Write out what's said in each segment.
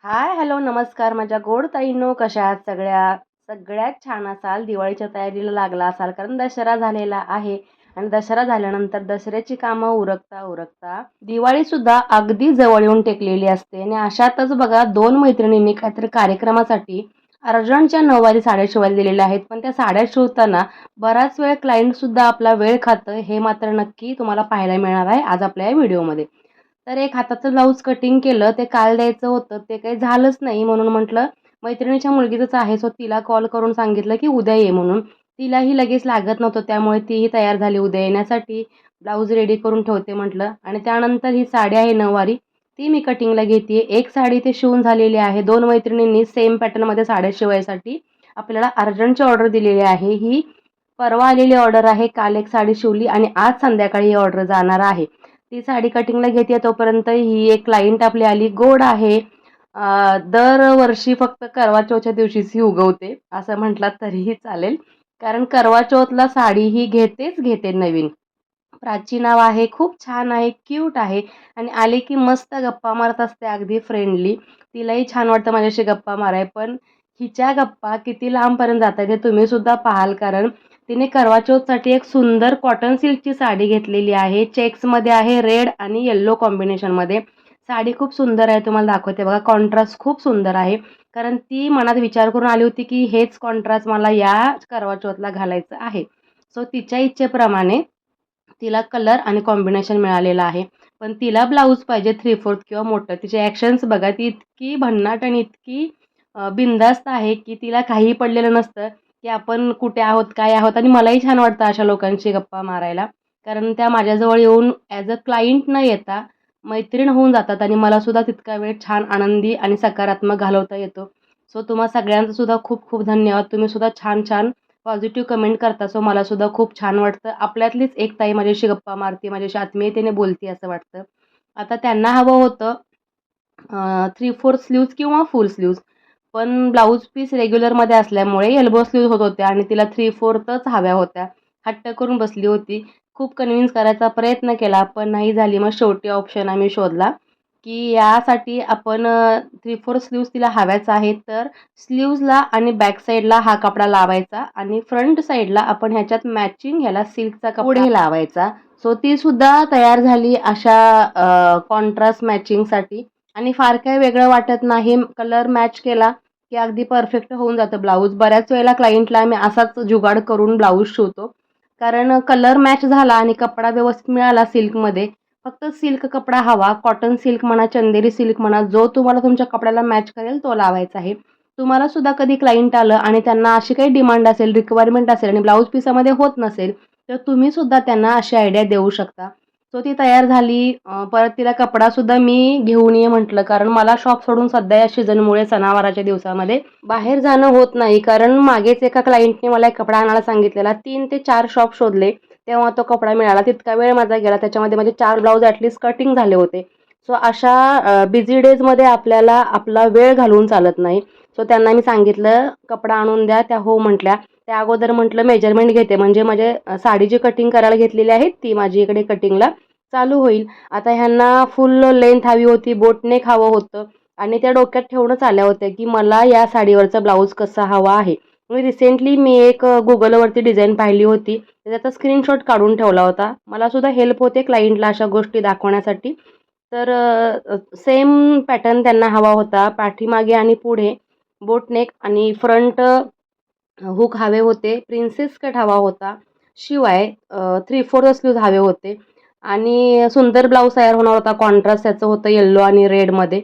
हाय, hello, नमस्कार माझ्या गोड ताईंनो. कशा आहात सगळ्या? सगळ्यात छान असाल. दिवाळीच्या तयारीला लागला असाल, कारण दसरा झालेला आहे आणि दसरा झाल्यानंतर दसऱ्याची कामं उरकता उरकता दिवाळीसुद्धा अगदी जवळ येऊन टेकलेली असते. आणि अशातच बघा, दोन मैत्रिणींनी काहीतरी कार्यक्रमासाठी अर्जंटच्या नऊवारी साड्या शिवायला दिलेल्या आहेत. पण त्या साड्या शिवताना बराच वेळ क्लायंटसुद्धा आपला वेळ खातं, हे मात्र नक्की तुम्हाला पाहायला मिळणार आहे आज आपल्या या व्हिडिओमध्ये. तर एक हाताचं ब्लाऊज कटिंग केलं, ते काल द्यायचं होतं, ते काही झालंच नाही. म्हणून म्हटलं मैत्रिणीच्या मुलगीचंच आहे, सो तिला कॉल करून सांगितलं की उद्या ये म्हणून. तिलाही लगेच लागत नव्हतं, त्यामुळे तीही तयार झाली उद्या येण्यासाठी. ब्लाऊज रेडी करून ठेवते म्हटलं. आणि त्यानंतर ही साडी आहे नऊवारी, ती मी कटिंगला घेते. एक साडी ते शिवून झालेली आहे. दोन मैत्रिणींनी सेम पॅटर्नमध्ये साड्या शिवायसाठी आपल्याला अर्जंटची ऑर्डर दिलेली आहे. ही परवा आलेली ऑर्डर आहे. काल एक साडी शिवली आणि आज संध्याकाळी ही ऑर्डर जाणार आहे. ती साडी कटिंगला घेते तोपर्यंत ही एक क्लायंट आपली आली. गोड आहे. दरवर्षी फक्त करवा चौथच्या दिवशीच ही उगवते असं म्हटलात तरीही चालेल. कारण करवा चौथला साडी ही घेतेच घेते नवीन. प्राची नाव आहे, खूप छान आहे, क्यूट आहे आणि आले की मस्त गप्पा मारत असते, अगदी फ्रेंडली. तिलाही छान वाटतं माझ्याशी गप्पा माराय. पण हिच्या गप्पा किती लांबपर्यंत जातात हे तुम्ही सुद्धा पाहाल. कारण तिने करवा चौथसाठी एक सुंदर कॉटन सिल्कची साडी घेतलेली आहे. चेक्समध्ये आहे, रेड आणि येल्लो कॉम्बिनेशनमध्ये. साडी खूप सुंदर आहे, तुम्हाला दाखवते बघा. कॉन्ट्रास्ट खूप सुंदर आहे. कारण ती मनात विचार करून आली होती की हेच कॉन्ट्रास्ट मला या करवा चौथला घालायचं आहे. सो तिच्या इच्छेप्रमाणे तिला कलर आणि कॉम्बिनेशन मिळालेलं आहे. पण तिला ब्लाऊज पाहिजे 3/4 किंवा मोठं. तिचे ॲक्शन्स बघा, ती इतकी भन्नाट आणि इतकी बिनधास्त आहे की तिला काहीही पडलेलं नसतं की आपण कुठे आहोत, काय आहोत. आणि मलाही छान वाटतं अशा लोकांशी गप्पा मारायला. कारण त्या माझ्याजवळ येऊन ॲज अ क्लायंट न येता मैत्रीण होऊन जातात आणि मलासुद्धा तितका वेळ छान आनंदी आणि सकारात्मक घालवता येतो. सो तुम्हा सगळ्यांचं सुद्धा खूप खूप धन्यवाद. तुम्ही सुद्धा छान छान पॉझिटिव्ह कमेंट करता, सो मलासुद्धा खूप छान वाटतं. आपल्यातलीच एक ताई माझ्याशी गप्पा मारते, माझ्याशी आत्मीयतेने बोलते असं वाटतं. आता त्यांना हवं होतं 3/4 स्लीव्ज किंवा फुल स्लीव्ज. पण ब्लाऊज पीस रेग्युलरमध्ये असल्यामुळे एल्बो स्लीव्ज होत होत्या आणि तिला 3/4च हव्या होत्या. हट्ट करून बसली होती. खूप कन्व्हिन्स करायचा प्रयत्न केला, पण नाही झाली. मग शेवटी ऑप्शन आम्ही शोधला की यासाठी आपण 3/4 स्लीव्ज तिला हव्याच आहेत. तर स्लीव्जला आणि बॅक साईडला हा कपडा लावायचा आणि फ्रंट साईडला आपण ह्याच्यात मॅचिंग ह्याला सिल्कचा कपडा पुढे लावायचा. सो ती सुद्धा तयार झाली अशा कॉन्ट्रास्ट मॅचिंगसाठी. आणि फार काही वेगळं वाटत नाही. कलर मॅच केला की अगदी परफेक्ट होऊन जातं ब्लाऊज. बऱ्याच वेळेला क्लायंटला आम्ही असाच जुगाड करून ब्लाऊज शिवतो. कारण कलर मॅच झाला आणि कपडा व्यवस्थित मिळाला सिल्कमध्ये. फक्त सिल्क कपडा हवा, कॉटन सिल्क म्हणा, चंदेरी सिल्क म्हणा, जो तुम्हाला तुमच्या कपड्याला मॅच करेल तो लावायचा आहे. तुम्हाला सुद्धा कधी क्लायंट आलं आणि त्यांना अशी काही डिमांड असेल, रिक्वायरमेंट असेल आणि ब्लाऊज पीसामध्ये होत नसेल, तर तुम्ही सुद्धा त्यांना अशी आयडिया देऊ शकता. सो ती तयार झाली. परत तिला कपडासुद्धा मी घेऊन ये म्हटलं, कारण मला शॉप सोडून सध्या या सीझनमुळे सणावाराच्या दिवसामध्ये बाहेर जाणं होत नाही. कारण मागेच एका क्लायंटने मला एक कपडा आणायला सांगितलेला. 3 ते 4 शॉप शोधले, तेव्हा तो कपडा मिळाला. तितका वेळ माझा गेला. त्याच्यामध्ये माझे 4 ब्लाऊज ॲटलीस्ट कटिंग झाले होते. सो अशा बिझी डेजमध्ये आपल्याला आपला वेळ घालवून चालत नाही. सो त्यांना मी सांगितलं कपडा आणून द्या. त्या हो म्हटल्या. त्या अगोदर म्हटलं मेजरमेंट घेते, म्हणजे माझे साडी जी कटिंग करायला घेतलेली आहे ती माझी इकडे कटिंगला चालू होईल. आता ह्यांना फुल लेंथ हवी होती, बोटनेक हवं होतं आणि त्या डोक्यात ठेवूनच आल्या होत्या की मला या साडीवरचा ब्लाऊज कसा हवा आहे. रिसेंटली मी एक गुगलवरती डिझाईन पाहिली होती, त्याचा स्क्रीनशॉट काढून ठेवला होता. मला सुद्धा हेल्प होते क्लायंटला अशा गोष्टी दाखवण्यासाठी. तर सेम पॅटर्न त्यांना हवा होता. पाठीमागे आणि पुढे बोटनेक आणि फ्रंट हुक हवे होते. प्रिन्सेस कट हवा होता. शिवाय 3/4 स्लीव्ज हवे होते आणि सुंदर ब्लाऊज तयार होणार होता. कॉन्ट्रास्ट त्याचं होतं येल्लो आणि रेडमध्ये.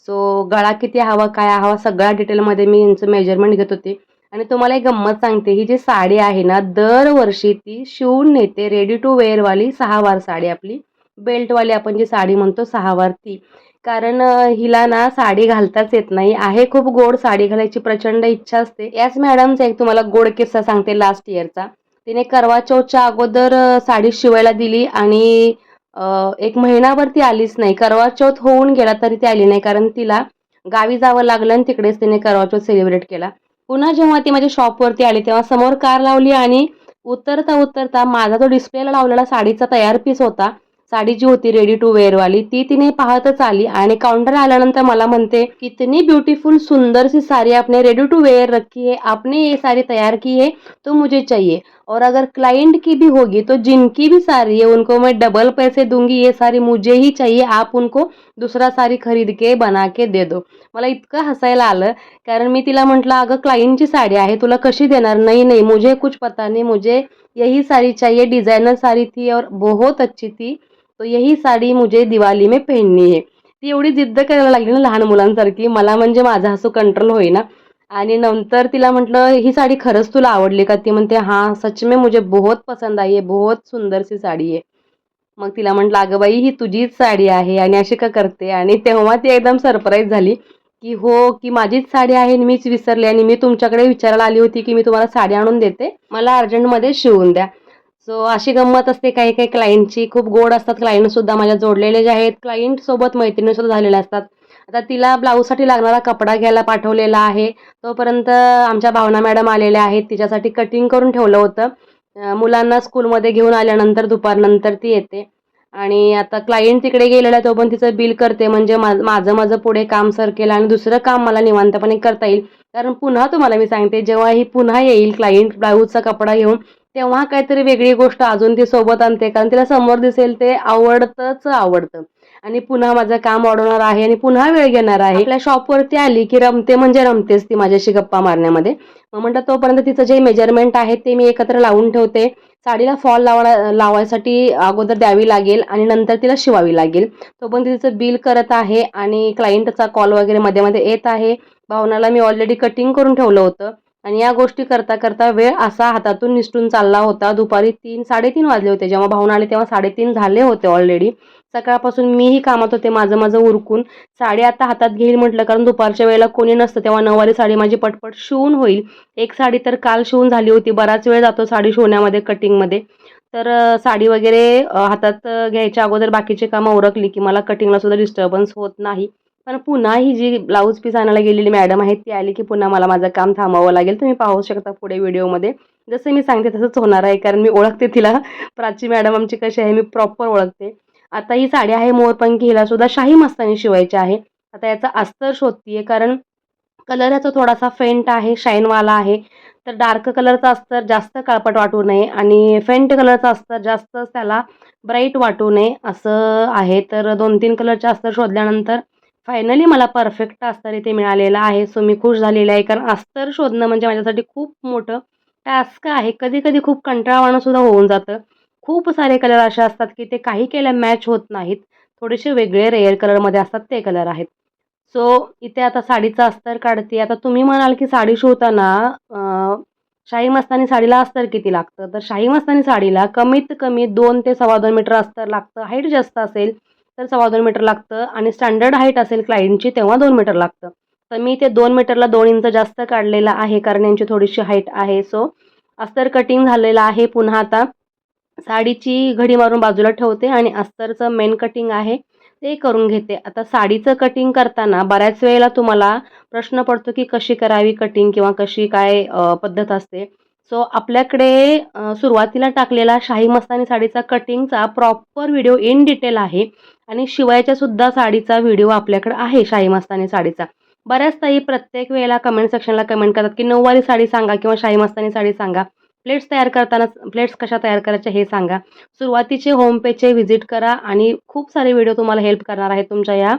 सो गळा किती हवा, काय हवा, सगळ्या डिटेलमध्ये मी यांचं मेजरमेंट घेत होते. आणि तुम्हाला एक गंमत सांगते, ही जी साडी आहे ना, दरवर्षी ती शिवून नेते रेडी टू वेअरवाली 6 वार साडी आपली. बेल्टवाली आपण जी साडी म्हणतो 6 वार ती. कारण हिला ना साडी घालताच येत नाही. आहे खूप गोड, साडी घालायची प्रचंड इच्छा असते. याच मॅडमचा एक तुम्हाला गोड किस्सा सांगते लास्ट इयरचा. तिने करवा चौथच्या अगोदर साडी शिवायला दिली आणि 1 महिनाभर ती आलीच नाही. करवा चौथ होऊन गेला तरी ती आली नाही, कारण तिला गावी जावं लागलं आणि तिकडेच तिने करवा चौथ सेलिब्रेट केला. पुन्हा जेव्हा ती माझ्या शॉपवरती आली तेव्हा समोर कार लावली आणि उतरता उतरता माझा जो डिस्प्लेला लावलेला साडीचा तयार पीस होता, साडी जी होती रेडी टू वेअरवाली ती तिने पाहतच आली आणि काउंटर आल्यानंतर मला म्हणते, कितनी ब्यूटीफुल सुंदर सी साड़ी आपने रेडी टू वेयर रखी है, आपने ये साड़ी तैयार की है तो मुझे चाहिए, और अगर क्लाइंट की भी होगी तो जिनकी भी साड़ी है उनको मैं डबल पैसे दूंगी, ये साड़ी मुझे ही चाहिए, आप उनको दुसरा साड़ी खरीद के बना के दे दो. मला इतकं हसायला आलं, कारण मी तिला म्हटलं, अगं क्लाइंटची साडी आहे तुला कशी देणार. नाही नाही, मुझे कुछ पता नहीं, मुझे यही साड़ी चाहिए, डिज़ाइनर साड़ी थी और बहुत अच्छी थी, तो यही साडी मुझे दिवाली में पहननी है. ती एवढी जिद्द करायला लागली ना लहान मुलांसारखी, मला म्हणजे माझा हसू कंट्रोल होईना. आणि नंतर तिला म्हटलं, ही साडी खरंच तुला आवडली का? ती म्हणते, हां सच में मुझे बहुत पसंद आई है, बहुत सुंदर सी साडी है. मग तिला म्हटलं, अगं बाई ही तुझीच साडी आहे आणि अशी का करते. आणि तेव्हा ती एकदम सरप्राईज झाली, की हो, की माझीच साडी आहे आणि मीच विसरले आणि मी तुमच्याकडे विचारायला आली होती की मी तुम्हाला साडी आणून देते, मला अर्जंटमध्ये शिवून द्या. सो अशी गंमत असते काही काही क्लायंटची. खूप गोड असतात क्लायंट सुद्धा माझ्या जोडलेले जे आहेत. क्लायंट सोबत मैत्रिणी सुद्धा झालेल्या असतात. आता तिला ब्लाऊजसाठी लागणारा कपडा घ्यायला पाठवलेला आहे, तोपर्यंत आमच्या भावना मॅडम आलेल्या आहेत. तिच्यासाठी कटिंग करून ठेवलं होतं. मुलांना स्कूलमध्ये घेऊन आल्यानंतर दुपारनंतर ती येते आणि आता क्लायंट तिकडे गेलेला आहे, तो पण तिचं बिल करते, म्हणजे माझं माझं पुढे काम सरकेल आणि दुसरं काम मला निवांतपणे करता येईल. कारण पुन्हा तुम्हाला मी सांगते, जेव्हा ही पुन्हा येईल क्लायंट ब्लाऊजचा कपडा घेऊन, तेव्हा काहीतरी वेगळी गोष्ट अजून ती सोबत आणते, कारण तिला समोर दिसेल ते आवडतंच आवडतं आणि पुन्हा माझं काम वाढवणार आहे आणि पुन्हा वेळ घेणार आहे. आपल्या शॉपवरती आली की रमते म्हणजे रमतेच ती माझ्याशी गप्पा मारण्यामध्ये. मग म्हटलं तोपर्यंत तिचं जे मेजरमेंट आहे ते मी एकत्र लावून ठेवते. साडीला फॉल लावायसाठी अगोदर द्यावी लागेल आणि नंतर तिला शिवावी लागेल. तोपर्यंत तिचं बिल करत आहे आणि क्लायंटचा कॉल वगैरे मध्ये मध्ये येत आहे. भावनाला मी ऑलरेडी कटिंग करून ठेवलं होतं आणि या गोष्टी करता करता वेळ असा हातातून निसटून चालला होता. दुपारी 3-3:30 वाजले होते. जेव्हा भावना आली तेव्हा 3:30 झाले होते ऑलरेडी. सकाळपासून मीही कामात होते, माझं माझं उरकून. साडी आता हातात घेईल म्हटलं, कारण दुपारच्या वेळेला कोणी नसतं, तेव्हा नऊवारी साडी माझी पटपट शिवून होईल. एक साडी तर काल शिवून झाली होती. बराच वेळ जातो साडी शिवण्यामध्ये, कटिंगमध्ये. तर साडी वगैरे हातात घ्यायच्या अगोदर बाकीची कामं उरकली की मला कटिंगला सुद्धा डिस्टर्बन्स होत नाही. पण पुन्हा ही जी ब्लाऊज पीस आणायला गेलेली मॅडम आहे ती आली की पुन्हा मला माझं काम थांबवावं लागेल. तुम्ही पाहू शकता पुढे व्हिडिओमध्ये. जसं मी सांगते तसंच होणार आहे, कारण मी ओळखते तिला. प्राची मॅडम आमची कशी आहे मी प्रॉपर ओळखते. आता ही साडी आहे मोरपंखी, हिला सुद्धा शाही मस्तानी शिवायची आहे. आता याचा अस्तर शोधतीये, कारण कलर याचा थोडासा फेंट आहे, शाईनवाला आहे. तर डार्क कलरचा अस्तर जास्त काळपट वाटू नये आणि फेंट कलरचा अस्तर जास्त त्याला ब्राईट वाटू नये असं आहे. तर 2-3 कलरचे अस्तर शोधल्यानंतर फायनली मला परफेक्ट अस्तर इथे मिळालेलं आहे. सो मी खुश झालेली आहे, कारण अस्तर शोधणं म्हणजे माझ्यासाठी खूप मोठं टास्क आहे. कधी-कधी खूप कंटाळवाणं सुद्धा होऊन जातं. खूप सारे कलर असे असतात की ते काही केल्या मॅच होत नाहीत. थोडेसे वेगळे रेअर कलरमध्ये असतात ते कलर आहेत. सो इथे आता साडीचं अस्तर काढते. आता तुम्ही म्हणाल की साडी शिवताना शाही मस्तानी साडीला अस्तर किती लागतं? तर शाही मस्तानी साडीला कमीत कमी 2 ते 2.25 मीटर अस्तर लागतं. हाईट जास्त असेल तर 2.25 मीटर लागतं आणि स्टँडर्ड हाईट असेल क्लायंटची तेव्हा 2 मीटर लागतं. तर मी ते 2 मीटरला 2 इंच जास्त काढलेलं आहे, कारण यांची थोडीशी हाईट आहे. सो अस्तर कटिंग झालेलं आहे. पुन्हा आता साडीची घडी मारून बाजूला ठेवते आणि अस्तरचं मेन कटिंग आहे ते करून घेते. आता साडीचं कटिंग करताना बऱ्याच वेळेला तुम्हाला प्रश्न पडतो की कशी करावी कटिंग किंवा कशी काय पद्धत असते. सो आपल्याकडे सुरुवातीला टाकलेला शाही मस्तानी साडीचा कटिंगचा प्रॉपर व्हिडिओ इन डिटेल आहे आणि शिवायच्या सुद्धा साडीचा व्हिडिओ आपल्याकडे आहे शाही मस्तानी साडीचा. बऱ्याच ताई प्रत्येक वेळेला कमेंट सेक्शनला कमेंट करतात की नऊवारी साडी सांगा किंवा शाही मस्तानी साडी सांगा. प्लेट्स तयार करताना प्लेट्स कशा तयार करायच्या हे सांगा. सुरुवातीचे होम पेजचे व्हिजिट करा आणि खूप सारे व्हिडिओ तुम्हाला हेल्प करणार आहेत तुमच्या या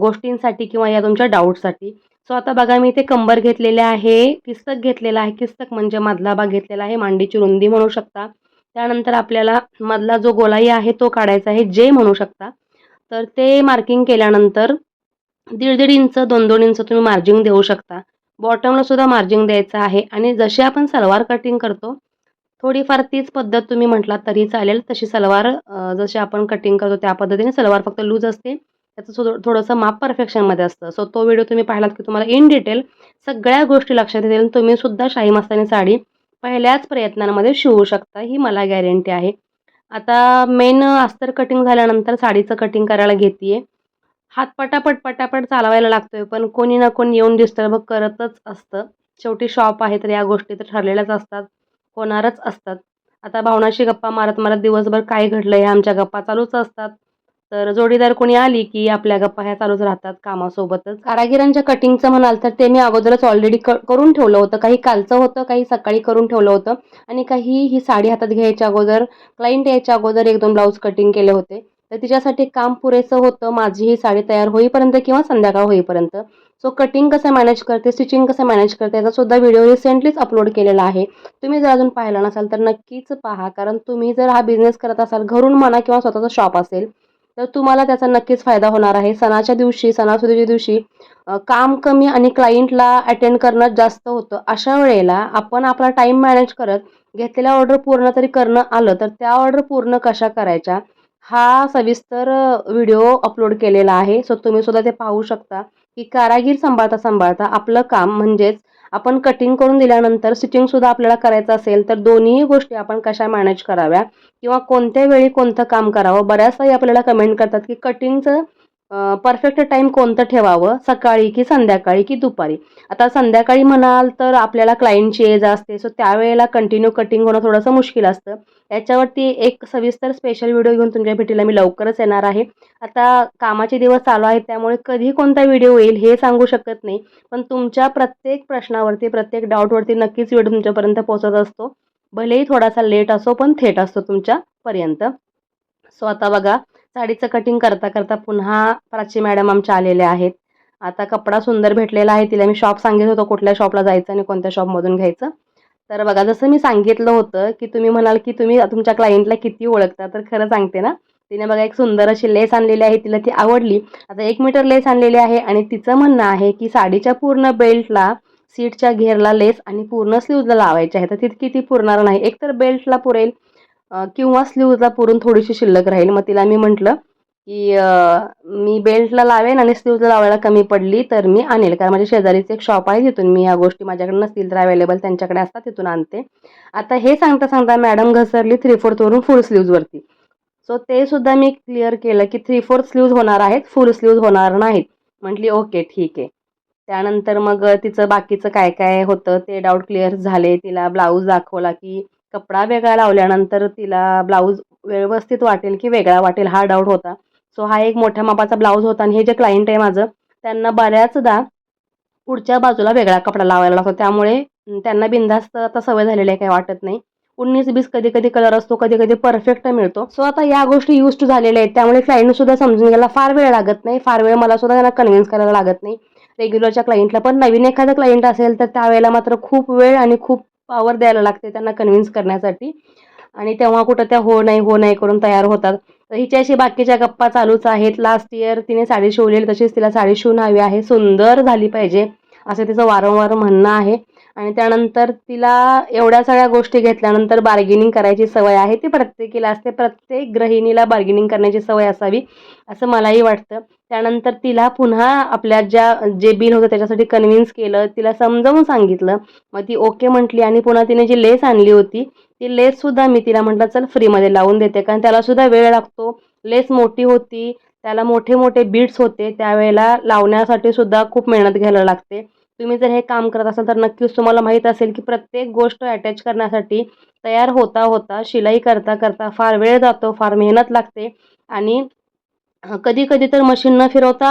गोष्टींसाठी किंवा या तुमच्या डाऊटसाठी. सो आता बघा मी इथे कंबर घेतलेले आहे, किस्तक घेतलेला आहे. किस्तक म्हणजे मधला भाग घेतलेला आहे, मांडीची रुंदी म्हणू शकता. त्यानंतर आपल्याला मधला जो गोलाई आहे तो काढायचा आहे, जे म्हणू शकता. तर ते मार्किंग केल्यानंतर 1.5 इंच 2-2 इंच तुम्ही मार्जिन देऊ शकता. बॉटमला सुद्धा मार्जिन द्यायचं आहे आणि जशी आपण सलवार कटिंग करतो थोडीफार तीच पद्धत तुम्ही म्हटलात तरी चालेल. तशी सलवार जशी आपण कटिंग करतो त्या पद्धतीने सलवार फक्त लूज असते. त्याचं थोडंसं माप परफेक्शनमध्ये असतं. सो तो व्हिडिओ तुम्ही पाहिलात की तुम्हाला इन डिटेल सगळ्या गोष्टी लक्षात येतील. तुम्ही सुद्धा शाही मस्तानी साडी पहिल्याच प्रयत्नांमध्ये शिवू शकता, ही मला गॅरंटी आहे. आता मेन अस्तर कटिंग झाल्यानंतर साडीचं कटिंग करायला घेते. हात पटापट, पटापट चालवायला लागतोय, पण कोणी ना कोणी येऊन डिस्टर्ब करतच असतं. शेवटी शॉप आहे तर या गोष्टी तर ठरलेल्याच असतात, होणारच असतात. आता भावनाशी गप्पा मारत मारत दिवसभर काय घडलं ह्या आमच्या गप्पा चालूच असतात. तर जोडीदार कोणी आली की आपल्या गप्पा ह्या चालूच राहतात कामासोबतच. कारागिरांच्या कटिंगचं म्हणाल तर ते मी अगोदरच ऑलरेडी करून ठेवलं होतं. काही कालचं होतं, काही सकाळी करून ठेवलं होतं आणि काही ही साडी हातात घ्यायच्या अगोदर, क्लायंट यायच्या अगोदर 1-2 ब्लाऊज कटिंग केले होते. तर तिच्यासाठी काम पुरेसं होतं माझी ही साडी तयार होईपर्यंत किंवा संध्याकाळ होईपर्यंत. सो कटिंग कसं मॅनेज करते, स्टिचिंग कसं मॅनेज करते याचा सुद्धा व्हिडिओ रिसेंटलीच अपलोड केलेला आहे. तुम्ही जर अजून पाहिला नसाल तर नक्कीच पहा. कारण तुम्ही जर हा बिझनेस करत असाल घरून म्हणा किंवा स्वतःचं शॉप असेल, तर तुम्हाला त्याचा नक्कीच फायदा होणार आहे. सणाच्या दिवशी, सणासुदीच्या दिवशी काम कमी आणि क्लायंटला अटेंड करणं जास्त होतं. अशा वेळेला आपण आपला टाईम मॅनेज करत घेतलेल्या ऑर्डर पूर्ण तरी करणं आलं, तर त्या ऑर्डर पूर्ण कशा करायच्या हा सविस्तर व्हिडिओ अपलोड केलेला आहे. सो तुम्ही सुद्धा ते पाहू शकता, की कारागीर सांभाळता सांभाळता आपलं काम म्हणजेच आपण कटिंग करून दिल्यानंतर स्टिचिंग सुद्धा आपल्याला करायचं असेल, तर दोन्ही गोष्टी आपण कशा मॅनेज कराव्या किंवा कोणत्या वेळी कोणतं काम करावं. बऱ्याचदा आपल्याला कमेंट करतात, की कटिंगचं परफेक्ट टाईम कोणतं ठेवावं, सकाळी की संध्याकाळी की दुपारी. आता संध्याकाळी म्हणाल तर आपल्याला क्लायंटची ये असते, सो त्यावेळेला कंटिन्यू कटिंग होणं थोडंसं मुश्किल असतं. याच्यावरती एक सविस्तर स्पेशल व्हिडिओ घेऊन तुमच्या भेटीला मी लवकरच येणार आहे. आता कामाचे दिवस चालू आहेत त्यामुळे कधी कोणता व्हिडिओ येईल हे सांगू शकत नाही. पण तुमच्या प्रत्येक प्रश्नावरती, प्रत्येक डाऊटवरती नक्कीच व्हिडिओ तुमच्यापर्यंत पोहोचत असतो. भलेही थोडासा लेट असो, पण थेट असतो तुमच्यापर्यंत. सो आता बघा, साडीचं कटिंग करता करता पुन्हा प्राची मॅडम आमच्या आलेल्या आहेत. आता कपडा सुंदर भेटलेला आहे. तिला मी शॉप सांगितलं होतं कुठल्या शॉपला जायचं आणि कोणत्या शॉपमधून घ्यायचं. तर बघा, जसं मी सांगितलं होतं, की तुम्ही म्हणाल, की तुम्ही तुमच्या क्लायंटला किती ओळखता? तर खरं सांगते ना, तिने बघा एक सुंदर अशी लेस आणलेली आहे. तिला ती आवडली. आता 1 मीटर लेस आणलेली आहे आणि तिचं म्हणणं आहे, की साडीच्या पूर्ण बेल्टला, सीटच्या घेरला लेस आणि पूर्ण स्लीव्हजला लावायची आहे. तर ती किती पुरणार नाही. एकतर बेल्टला पुरेल किंवा स्लीव्हजला पुरून थोडीशी शिल्लक राहील. मग तिला मी म्हटलं, की मी बेल्टला लावेन आणि स्लीव्हजला लावायला कमी पडली तर मी आणेल. कारण माझ्या शेजारीच एक शॉप आहे, तिथून मी ह्या गोष्टी माझ्याकडे नसतील तर अवेलेबल त्यांच्याकडे असतात, तिथून आणते. आता हे सांगता सांगता मॅडम घसरली 3/4 वरून फुल स्लीव्हजवरती. सो ते सुद्धा मी क्लिअर केलं, की 3/4 स्लीव्हज होणार आहेत, फुल स्लीव्हज होणार नाहीत. म्हटली ओके ठीक आहे. त्यानंतर मग तिचं बाकीचं काय काय होतं ते डाऊट क्लिअर झाले. तिला ब्लाऊज दाखवला, की कपडा वेगळा लावल्यानंतर तिला ब्लाऊज व्यवस्थित वाटेल की वेगळा वाटेल हा डाऊट होता. सो हा एक मोठ्या मापाचा ब्लाऊज होता आणि हे जे क्लायंट आहे माझं, त्यांना बऱ्याचदा पुढच्या बाजूला वेगळा कपडा लावायला लागतो. त्यामुळे त्यांना बिनधास्त आता सवय झालेली आहे, काही वाटत नाही. 19-20 कधी-कधी कलर असतो, कधी-कधी परफेक्ट मिळतो. सो आता या गोष्टी यूज टू झालेल्या आहेत. त्यामुळे क्लायंटसुद्धा समजून घ्यायला फार वेळ लागत नाही. फार वेळ मला सुद्धा त्यांना कन्व्हिन्स करायला लागत नाही. रेग्युलरच्या क्लायंटला पण नवीन एखादा क्लायंट असेल, तर त्यावेळेला मात्र खूप वेळ आणि खूप पॉवर द्यायला लागते त्यांना कन्व्हिन्स करण्यासाठी. आणि तेव्हा कुठं त्या हो नाही, हो नाही करून तयार होतात. तर हिच्याशी बाकीच्या गप्पा चालूच आहेत. लास्ट इयर तिने साडी शिवलेली तशीच तिला साडी शिवून हवी आहे. सुंदर झाली पाहिजे, असं तिचं वारंवार म्हणणं आहे. आणि त्यानंतर तिला एवढ्या सगळ्या गोष्टी घेतल्यानंतर बार्गेनिंग करायची सवय आहे. ती प्रत्येकीला असते. प्रत्येक गृहिणीला बार्गेनिंग करण्याची सवय असावी, असं मलाही वाटतं. त्यानंतर तिला पुन्हा आपल्या जे बिल होतं त्याच्यासाठी कन्व्हिन्स केलं. तिला समजावून सांगितलं. मग ती ओके म्हटली आणि पुन्हा तिने जी लेस आणली होती, ती लेससुद्धा मी तिला म्हटलं, "चल फ्रीमध्ये लावून देते." कारण त्यालासुद्धा वेळ लागतो. लेस मोठी होती, त्याला मोठे-मोठे बीड्स होते. त्यावेळेला लावण्यासाठी सुद्धा खूप मेहनत घ्यायला लागते. तुम्ही जर हे काम करत असाल तर नक्कीच तुम्हाला माहीत असेल, की प्रत्येक गोष्ट अटॅच करण्यासाठी तयार होता होता, शिलाई करता करता फार वेळ जातो, फार मेहनत लागते आणि कधी-कधी तर मशीन न फिरवता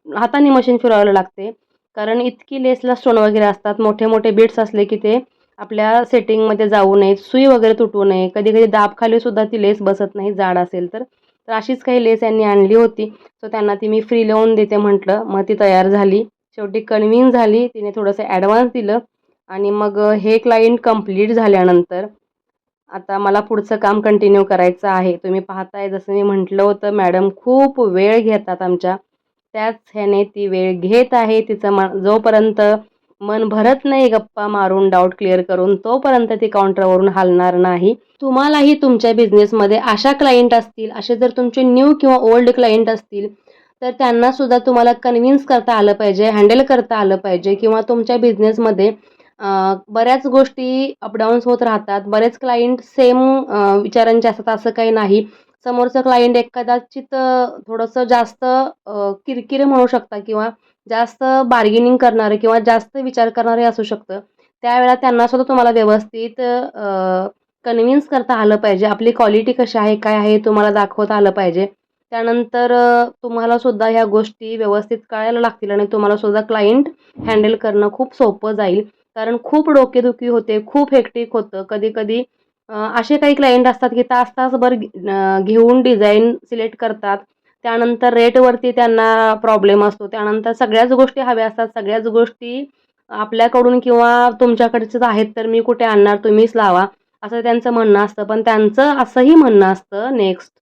हाताने मशीन फिरवायला लागते. कारण इतकी लेसला स्टोन वगैरे असतात. मोठे-मोठे बीड्स असले की ते आपल्या सेटिंगमध्ये जाऊ नयेत, सुई वगैरे तुटू नये. कधी-कधी दाबखाली सुद्धा ती लेस बसत नाही जाड असेल तर. तर अशीच काही लेस यांनी आणली होती. सो त्यांना ती मी फ्री लावून देते म्हटलं. मग ती तयार झाली. शेवटी कन्व्हिन्स झाली. तिने थोडंसं ॲडव्हान्स दिलं आणि मग हे क्लायंट कंप्लीट झाल्यानंतर आता मला पुढचं काम कंटिन्यू करायचं आहे. तुम्ही पाहताय जसं मी म्हटलं होतं, मॅडम खूप वेळ घेतात आमच्या. त्याच ह्याने ती वेळ घेत आहे. तिचं जोपर्यंत मन भरत नाही गप्पा मारून, डाऊट क्लिअर करून, तोपर्यंत ती काउंटरवरून हलणार नाही. तुम्हालाही तुमच्या बिझनेसमध्ये अशा क्लायंट असतील, असे जर तुमचे न्यू किंवा ओल्ड क्लायंट असतील, तर त्यांनासुद्धा तुम्हाला कन्व्हिन्स करता आलं पाहिजे, हँडल करता आलं पाहिजे किंवा तुमच्या बिझनेसमध्ये बऱ्याच गोष्टी अपडाऊन्स होत राहतात. बरेच क्लायंट सेम विचारांचे असतात असं काही नाही. समोरचं क्लायंट एक कदाचित थोडंसं जास्त किरकिरे म्हणू शकता किंवा जास्त बार्गेनिंग करणारे किंवा जास्त विचार करणारे असू शकतं. त्यावेळेला त्यांना सुद्धा तुम्हाला व्यवस्थित कन्व्हिन्स करता आलं पाहिजे. आपली क्वालिटी कशी आहे, काय आहे तुम्हाला दाखवता आलं पाहिजे. त्यानंतर तुम्हाला सुद्धा ह्या गोष्टी व्यवस्थित कळायला लागतील आणि तुम्हाला सुद्धा क्लायंट हँडल करणं खूप सोपं जाईल. कारण खूप डोकेदुखी होते, खूप हेक्टिक होतं. कधी-कधी असे काही क्लायंट असतात, की तास-तासभर घेऊन डिझाइन सिलेक्ट करतात. त्यानंतर रेटवरती त्यांना प्रॉब्लेम असतो. त्यानंतर सगळ्याच गोष्टी हव्या असतात. सगळ्याच गोष्टी आपल्याकडून किंवा तुमच्याकडचेच आहेत, तर मी कुठे आणणार, तुम्हीच लावा, असं त्यांचं म्हणणं असतं. पण त्यांचं असंही म्हणणं असतं नेक्स्ट,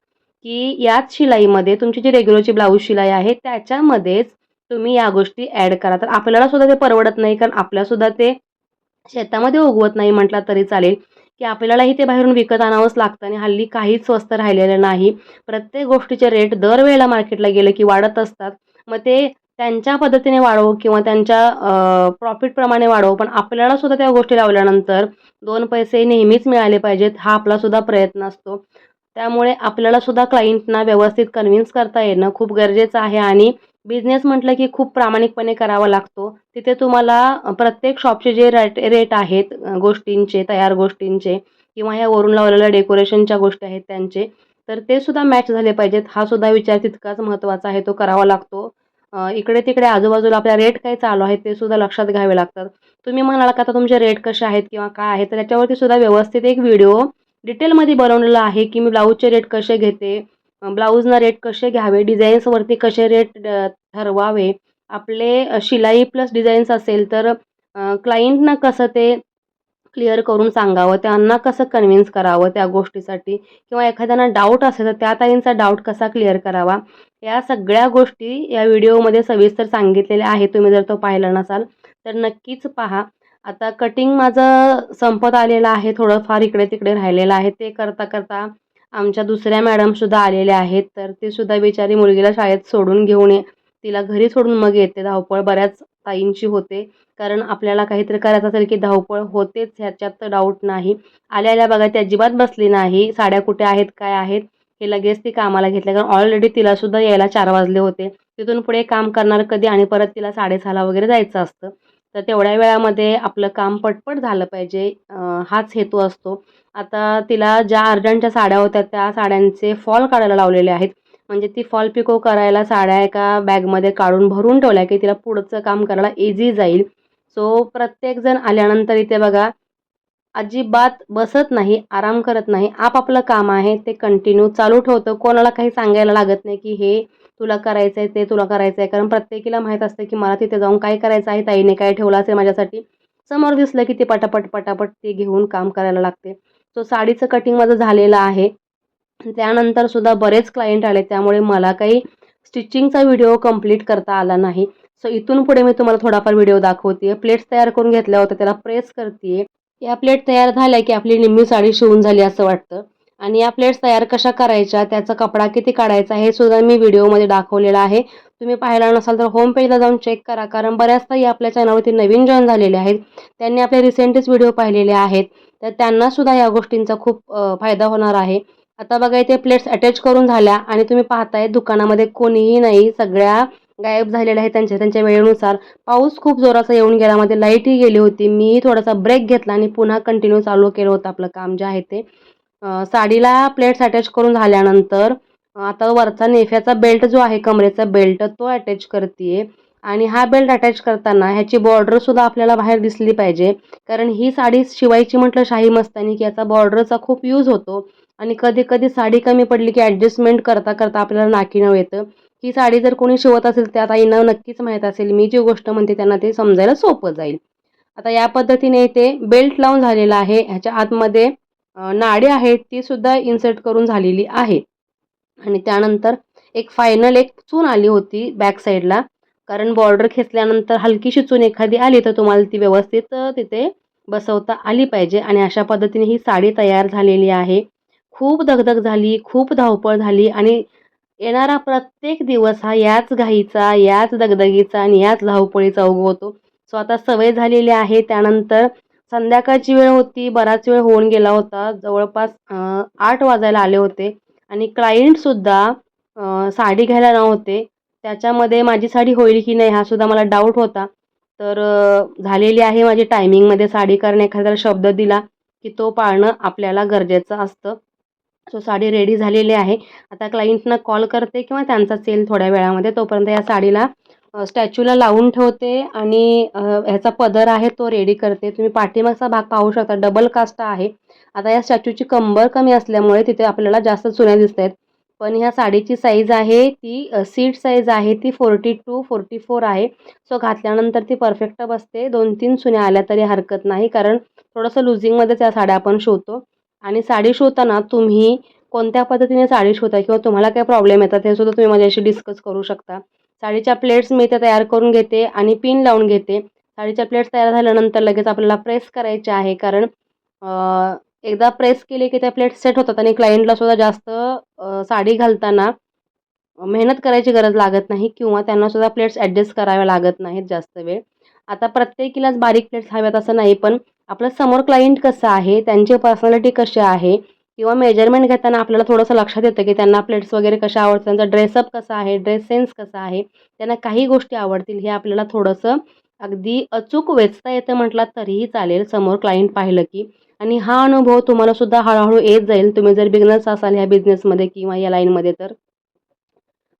की याच शिलाईमध्ये तुमची जी रेग्युलरची ब्लाऊज शिलाई आहे, त्याच्यामध्येच तुम्ही या गोष्टी ॲड करा. तर आपल्याला सुद्धा ते परवडत नाही, कारण आपल्यासुद्धा ते शेतामध्ये उगवत नाही म्हटला तरी चालेल, की आपल्यालाही ते बाहेरून विकत आणावंच लागतं आणि हल्ली काहीच स्वस्त राहिलेलं नाही. प्रत्येक गोष्टीचे रेट दरवेळेला मार्केटला गेलं की वाढत असतात. मग ते त्यांच्या पद्धतीने वाढवो किंवा त्यांच्या प्रॉफिटप्रमाणे वाढवो, पण आपल्याला सुद्धा त्या गोष्टी लावल्यानंतर 2 पैसे नेहमीच मिळाले पाहिजेत, हा आपला सुद्धा प्रयत्न असतो. त्यामुळे आपल्याला सुद्धा क्लायंटना व्यवस्थित कन्व्हिन्स करता येणं खूप गरजेचं आहे आणि बिझनेस म्हटलं की खूप प्रामाणिकपणे करावा लागतो. तिथे तुम्हाला प्रत्येक शॉपचे जे रेट आहेत गोष्टींचे, तयार गोष्टींचे किंवा ह्या वरून लावलेल्या डेकोरेशनच्या गोष्टी आहेत त्यांचे, तर ते सुद्धा मॅच झाले पाहिजेत. हा सुद्धा विचार तितकाच महत्त्वाचा आहे, तो करावा लागतो. इकडे-तिकडे आजूबाजूला आपल्या रेट काय चालू आहेत ते सुद्धा लक्षात घ्यावे लागतात. तुम्ही म्हणाल का आता तुमचे रेट कसे आहेत किंवा काय आहे, तर त्याच्यावरती सुद्धा व्यवस्थित एक व्हिडिओ डिटेलमध्ये बनवलेला आहे, की मी ब्लाऊजचे रेट कसे घेते, ब्लाऊजना रेट कसे घ्यावे, डिझाईन्सवरती कसे रेट ठरवावे. आपले शिलाई प्लस डिझाईन्स असेल तर क्लायंटना कसं ते क्लिअर करून सांगावं, त्यांना कसं कन्व्हिन्स करावं त्या गोष्टीसाठी किंवा एखाद्याला डाऊट असेल तर त्या ताईंचा डाऊट कसा क्लिअर करावा. या सगळ्या गोष्टी या व्हिडिओमध्ये सविस्तर सांगितलेल्या आहेत. तुम्ही जर तो पाहिला नसाल तर नक्कीच पहा. आता कटिंग माझं संपत आलेलं आहे. थोडंफार इकडे-तिकडे राहिलेलं आहे. ते करता-करता आमच्या दुसऱ्या मॅडमसुद्धा आलेल्या आहेत. तर ती सुद्धा बिचारी मुलगीला शाळेत सोडून घेऊन तिला घरी सोडून मग येते. धावपळ बऱ्याच ताईंची होते. कारण आपल्याला काहीतरी करायचं असेल की धावपळ होतेच, ह्याच्यात तर डाऊट नाही. आल्या-आल्या बघा ती अजिबात बसली नाही. साड्या कुठे आहेत, काय आहेत, हे लगेच ती कामाला घेतल्या. कारण ऑलरेडी तिलासुद्धा यायला 4 वाजले होते. तिथून पुढे काम करणार कधी आणि परत तिला 6:30ला वगैरे जायचं असतं. तर तेवढ्या वेळामध्ये आपलं काम पटपट झालं पाहिजे, हाच हेतू असतो. आता तिला ज्या अर्जंटच्या साड्या होत्या, त्या साड्यांचे फॉल काढायला लावलेले आहेत. म्हणजे ती फॉल पिको करायला साड्या एका बॅगमध्ये काढून भरून ठेवल्या, की तिला पुढचं काम करायला इझी जाईल. सो प्रत्येकजण आल्यानंतर इथे बघा अजिबात बसत नाही, आराम करत नाही. आपापलं काम आहे ते कंटिन्यू चालू ठेवतं. कोणाला काही सांगायला लागत नाही, की हे तुला करायचं आहे, ते तुला करायचं आहे. कारण प्रत्येकीला माहीत असतं, की मला तिथे जाऊन काय करायचं आहे, ताईने काय ठेवलं असेल माझ्यासाठी. समोर दिसलं, की ती पटापट, पटापट ते घेऊन काम करायला लागते. सो साडीचं कटिंग माझं झालेलं आहे. त्यानंतर सुद्धा बरेच क्लायंट आले, त्यामुळे मला काही स्टिचिंगचा व्हिडिओ कंप्लीट करता आला नाही. सो इथून पुढे मी तुम्हाला थोडाफार व्हिडिओ दाखवते. प्लेट्स तयार करून घेतल्या होत्या, त्याला प्रेस करते. या प्लेट तयार झाल्या की आपली निम्मी साडी शिवून झाली असं वाटतं. आणि या प्लेट्स तयार कशा करायच्या, त्याचा कपडा किती काढायचा हे सुद्धा मी व्हिडिओमध्ये दाखवलेलं आहे. तुम्ही पाहिला नसाल तर होम पेजला जाऊन चेक करा. कारण बऱ्याच ताई आपल्या चॅनलवरती नवीन जॉइन झालेल्या आहेत. त्यांनी आपले रिसेंटच व्हिडिओ पाहिलेले आहेत. तर त्यांना सुद्धा या गोष्टींचा खूप फायदा होणार आहे. आता बघा इथे प्लेट्स अटॅच करून झाल्या आणि तुम्ही पाहताय दुकानामध्ये कोणीही नाही. सगळ्या गायब झालेल्या आहेत त्यांच्या त्यांच्या वेळेनुसार. पाऊस खूप जोराचा येऊन गेला. मध्ये लाईटही गेली होती. मीही थोडासा ब्रेक घेतला आणि पुन्हा कंटिन्यू चालू केलं होतं आपलं काम जे आहे ते. साडीला प्लेट्स अटॅच करून झाल्यानंतर आता वरचा नेफ्याचा बेल्ट जो आहे, कमरेचा बेल्ट तो अटॅच करतीये. आणि हा बेल्ट अटॅच करताना ह्याची बॉर्डरसुद्धा आपल्याला बाहेर दिसली पाहिजे. कारण ही साडी शिवायची म्हटलं शाही मस्तानी, की याचा बॉर्डरचा खूप यूज होतो. आणि कधी-कधी साडी कमी पडली की ॲडजस्टमेंट करता-करता आपल्याला नाकीनऊ येतं. ही साडी जर कोणी शिवत असेल त्या ताईंना नक्कीच माहीत असेल. मी जी गोष्ट म्हणते त्यांना ते समजायला सोपं जाईल. आता या पद्धतीने इथे बेल्ट लावून झालेला आहे. ह्याच्या आतमध्ये नाडी आहेत ती सुद्धा इन्सर्ट करून झालेली आहे. आणि त्यानंतर एक फायनल एक चून आली होती बॅक साईडला. कारण बॉर्डर खेचल्यानंतर हलकीशी चून एखादी आली तर तुम्हाला ती व्यवस्थित तिथे बसवता आली पाहिजे. आणि अशा पद्धतीने ही साडी तयार झालेली आहे. खूप दगदग झाली, खूप धावपळ झाली आणि येणारा प्रत्येक दिवस हा याच घाईचा, याच दगदगीचा आणि याच धावपळीचा उगवतो. सो आता सवय झालेली आहे. त्यानंतर संध्याकाळची वेळ होती, बराच वेळ होऊन गेला होता. जवळपास 8 वाजायला आले होते आणि क्लायंटसुद्धा साडी घ्यायला नव्हते. त्याच्यामध्ये माझी साडी होईल की नाही हा सुद्धा मला डाऊट होता. तर झालेली आहे माझी टायमिंगमध्ये साडी, कारण एखाद्याला शब्द दिला की तो पाळणं आपल्याला गरजेचं असतं. सो साडी रेडी झालेली आहे. आता क्लायंटना कॉल करते किंवा त्यांचा सेल थोड्या वेळामध्ये. तोपर्यंत या साडीला स्टॅच्यूला लावून ठेवते आणि ह्याचा पदर आहे तो रेडी करते. तुम्ही पाठीमागचा भाग पाहू शकता, डबल कास्ट आहे. आता या स्टॅच्यूची कंबर कमी असल्यामुळे तिथे आपल्याला जास्त चुन्या दिसतायत. पण ह्या साडीची साईज आहे ती सीट साईज आहे ती 42-44 आहे. सो घातल्यानंतर ती परफेक्ट बसते. 2-3 चुन्या आल्या तरी हरकत नाही, कारण थोडंसं लुझिंगमध्येच या साड्या आपण शिवतो. आणि साडी शिवताना तुम्ही कोणत्या पद्धतीने साडी शिवता किंवा तुम्हाला काय प्रॉब्लेम येतात हे सुद्धा तुम्ही माझ्याशी डिस्कस करू शकता. साडीच्या प्लेट्स मी इथे तयार करून घेते आणि पिन लावून घेते. साडीच्या प्लेट्स तयार झाल्यानंतर लगेच आपल्याला प्रेस करायचे आहे, कारण एकदा प्रेस केले की त्या प्लेट्स सेट होतात आणि क्लायंटला सुद्धा जास्त साडी घालताना मेहनत करायची गरज लागत नाही किंवा त्यांना सुद्धा प्लेट्स ॲडजस्ट कराव्या लागत नाहीत जास्त वेळ. आता प्रत्येकीलाच बारीक प्लेट्स हव्यात असं नाही, पण आपलं समोर क्लायंट कसं आहे, त्यांची पर्सनॅलिटी कशी आहे किंवा मेजरमेंट घेताना आपल्याला थोडंसं लक्षात येतं की त्यांना प्लेट्स वगैरे कशा आवडतात, त्यांचा ड्रेसअप कसा आहे, ड्रेस सेन्स कसा आहे, त्यांना काही गोष्टी आवडतील हे आपल्याला थोडंसं अगदी अचूक वेचता येतं म्हटलं तरीही चालेल समोर क्लायंट पाहिलं की. आणि हा अनुभव तुम्हाला सुद्धा हळूहळू येत जाईल तुम्ही जर बिगनर्स असाल ह्या बिझनेसमध्ये किंवा या लाईनमध्ये तर.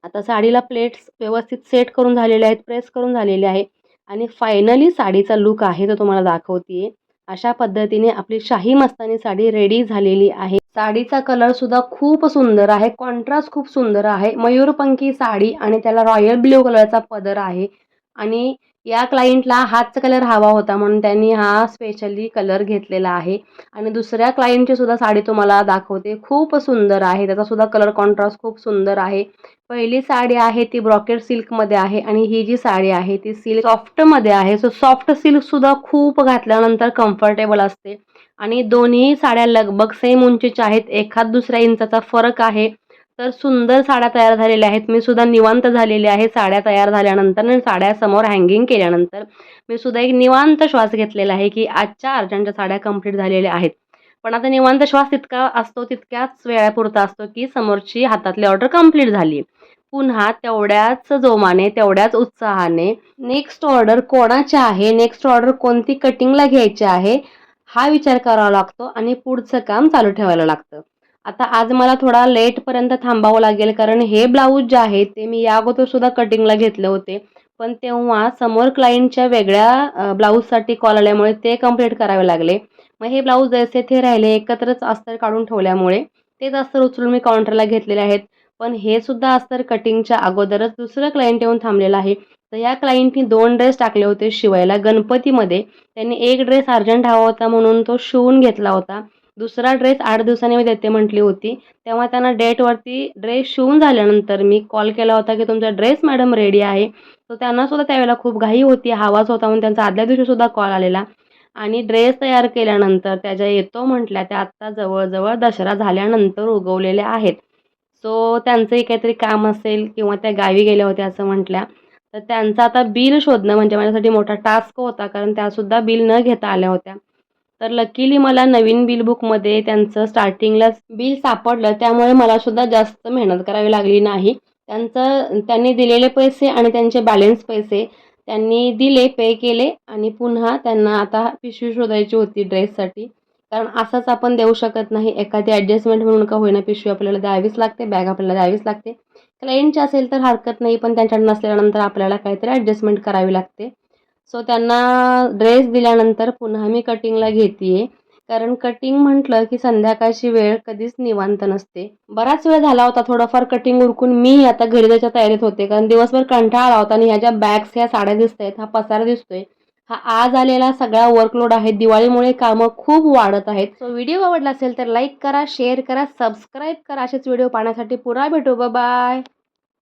आता साडीला प्लेट्स व्यवस्थित सेट करून झालेले आहेत, प्रेस करून झालेले आहे आणि फायनली साडीचा लूक आहे तो तुम्हाला दाखवते. अशा पद्धतीने आपली शाही मस्तानी साडी रेडी झालेली आहे. साडीचा कलर सुद्धा खूप सुंदर आहे, कॉन्ट्रास्ट खूप सुंदर आहे. मयूरपंखी साडी आणि त्याला रॉयल ब्ल्यू कलरचा पदर आहे आणि या क्लायंटला हाच कलर हवा होता म्हणून त्यांनी हा स्पेशली कलर घेतलेला आहे. आणि दुसऱ्या क्लायंटची सुद्धा साडी तुम्हाला दाखवते, खूप सुंदर आहे, त्याचा सुद्धा कलर कॉन्ट्रास्ट खूप सुंदर आहे. पहिली साडी आहे ती ब्रॉकेट सिल्कमध्ये आहे आणि ही जी साडी आहे ती सिल्क सॉफ्टमध्ये आहे. सो सॉफ्ट सिल्कसुद्धा खूप घातल्यानंतर कम्फर्टेबल असते आणि दोन्ही साड्या लगभग सेम उंचीच्या आहेत, एखाद दुसऱ्या इंचाचा फरक आहे. तर सुंदर साड्या तयार झालेल्या आहेत. मी सुद्धा निवांत झालेली आहे साड्या तयार झाल्यानंतर आणि साड्या समोर हँगिंग केल्यानंतर. मी सुद्धा एक निवांत श्वास घेतलेला आहे की आजच्या अर्जंटच्या साड्या कंप्लीट झालेल्या आहेत. पण आता निवांत श्वास तितका असतो तितक्याच वेळापुरता असतो की समोरची हातातली ऑर्डर कंप्लीट झाली. पुन्हा तेवढ्याच जोमाने, तेवढ्याच उत्साहाने नेक्स्ट ऑर्डर कोणाची आहे, नेक्स्ट ऑर्डर कोणती कटिंगला घ्यायची आहे, हा विचार करावा लागतो आणि पुढचं काम चालू ठेवायला लागतं. आता आज मला थोडा लेटपर्यंत थांबावं लागेल, कारण हे ब्लाऊज जे आहे ते मी या अगोदर सुद्धा कटिंगला घेतले होते. पण तेव्हा समोर क्लायंटच्या वेगळ्या ब्लाऊजसाठी कॉल आल्यामुळे ते कंप्लीट करावे लागले. मग हे ब्लाऊज जसे ते राहिले एकत्रच अस्तर काढून ठेवल्यामुळे तेच अस्तर उचलून मी काउंटरला घेतलेले आहेत. पण हे सुद्धा अस्तर कटिंगच्या अगोदरच दुसरं क्लायंट येऊन थांबलेलं आहे. तर या क्लायंटनी 2 ड्रेस टाकले होते शिवायला गणपतीमध्ये. त्यांनी एक ड्रेस अर्जंट हवा होता म्हणून तो शिवून घेतला होता. दुसरा ड्रेस 8 दिवसांनी मी देते म्हटली होती. तेव्हा त्यांना डेटवरती ड्रेस शिवून झाल्यानंतर मी कॉल केला होता की तुमचा ड्रेस मॅडम रेडी आहे. तर त्यांना सुद्धा त्यावेळेला खूप घाई होती, हवाच होता म्हणून त्यांचा आदल्या दिवशी सुद्धा कॉल आलेला. आणि ड्रेस तयार केल्यानंतर त्या ज्या येतो म्हटल्या त्या आत्ता जवळ दसरा झाल्यानंतर उगवलेल्या आहेत. सो त्यांचंही काहीतरी काम असेल किंवा त्या गावी गेल्या होत्या असं म्हटल्या. तर त्यांचं आता बिल शोधणं म्हणजे माझ्यासाठी मोठा टास्क होता, कारण त्यासुद्धा बिल न घेता आल्या होत्या. तर लकीली मला नवीन बिल बुकमध्ये त्यांचं स्टार्टिंगलाच बिल सापडलं, त्यामुळे मला सुद्धा जास्त मेहनत करावी लागली नाही. त्यांनी दिलेले पैसे आणि त्यांचे बॅलन्स पैसे त्यांनी दिले, पे केले आणि पुन्हा त्यांना आता पिशवी शोधायची होती ड्रेससाठी. कारण असंच आपण देऊ शकत नाही. एखादी ॲडजस्टमेंट म्हणून का होईना पिशवी आपल्याला द्यावीच लागते, बॅग आपल्याला द्यावीच लागते. क्लायंटची असेल तर हरकत नाही, पण त्यांच्याकडे नसल्यानंतर आपल्याला काहीतरी ॲडजस्टमेंट करावी लागते. सो त्यांना ड्रेस दिल्यानंतर पुन्हा मी कटिंगला घेते कारण कटिंग म्हटलं की संध्याकाळची वेळ कधीच निवांत नसते. बराच वेळ झाला होता थोडंफार कटिंग उरकून मी आता घरी जायच्या तयारीत होते, कारण दिवसभर कंटाळा आला होता आणि ह्या ज्या बॅग्स ह्या साड्या दिसतायत, हा पसारा दिसतोय, हा आज आलेला सगळा वर्कलोड आहे. दिवाळीमुळे कामं खूप वाढत आहेत. सो व्हिडिओ आवडला असेल तर लाईक करा, शेअर करा, सबस्क्राईब करा. असेच व्हिडिओ पाहण्यासाठी पुन्हा भेटू. बाय.